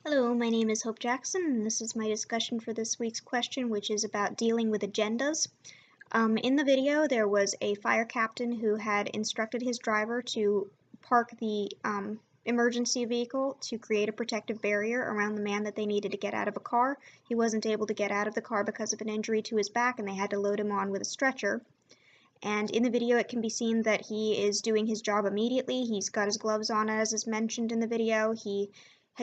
Hello, my name is Hope Jackson, and this is my discussion for this week's question, which is about dealing with agendas. In the video, there was a fire captain who had instructed his driver to park the emergency vehicle to create a protective barrier around the man that they needed to get out of a car. He wasn't able to get out of the car because of an injury to his back, and they had to load him on with a stretcher. And in the video, it can be seen that he is doing his job immediately. He's got his gloves on, as is mentioned in the video. He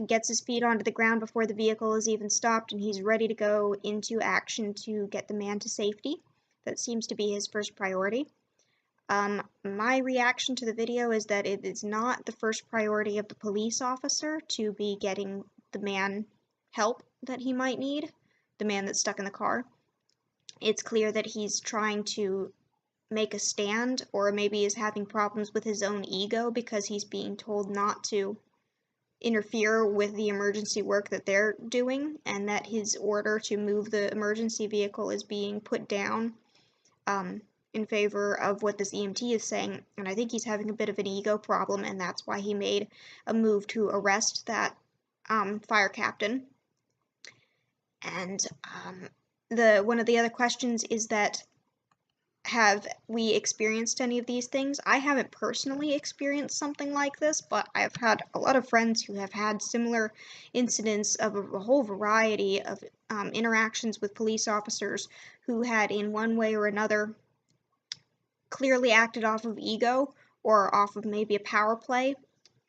gets his feet onto the ground before the vehicle is even stopped, and he's ready to go into action to get the man to safety. That seems to be his first priority. My reaction to the video is that it is not the first priority of the police officer to be getting the man help that he might need, the man that's stuck in the car. It's clear that he's trying to make a stand, or maybe is having problems with his own ego because he's being told not to interfere with the emergency work that they're doing, and that his order to move the emergency vehicle is being put down in favor of what this EMT is saying. And I think he's having a bit of an ego problem, and that's why he made a move to arrest that fire captain. And one of the other questions is that, have we experienced any of these things? I haven't personally experienced something like this, but I've had a lot of friends who have had similar incidents of a whole variety of interactions with police officers who had, in one way or another, clearly acted off of ego or off of maybe a power play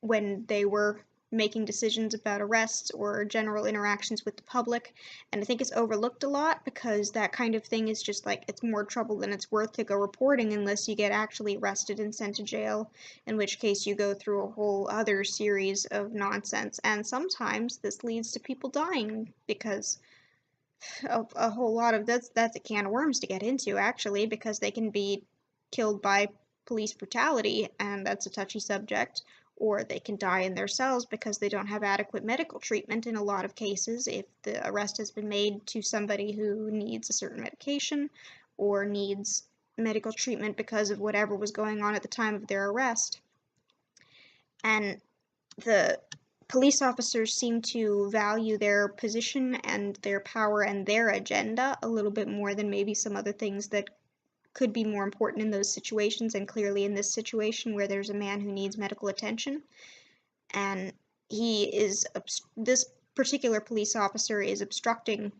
when they were making decisions about arrests or general interactions with the public. And I think it's overlooked a lot because that kind of thing is just like, it's more trouble than it's worth to go reporting unless you get actually arrested and sent to jail, in which case you go through a whole other series of nonsense. And sometimes this leads to people dying because of a whole lot of that's a can of worms to get into, actually, because they can be killed by police brutality, and that's a touchy subject, or they can die in their cells because they don't have adequate medical treatment in a lot of cases if the arrest has been made to somebody who needs a certain medication or needs medical treatment because of whatever was going on at the time of their arrest. And the police officers seem to value their position and their power and their agenda a little bit more than maybe some other things that could be more important in those situations, and clearly in this situation where there's a man who needs medical attention. And this particular police officer is obstructing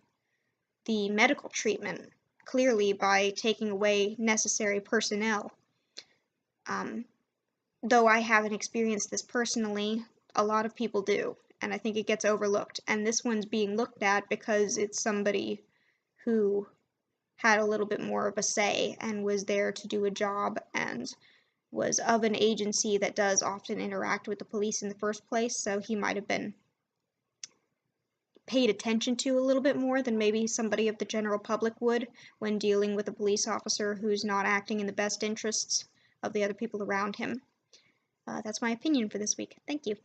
the medical treatment, clearly by taking away necessary personnel. Though I haven't experienced this personally, a lot of people do, and I think it gets overlooked. And this one's being looked at because it's somebody who had a little bit more of a say and was there to do a job and was of an agency that does often interact with the police in the first place, so he might have been paid attention to a little bit more than maybe somebody of the general public would when dealing with a police officer who's not acting in the best interests of the other people around him. That's my opinion for this week. Thank you.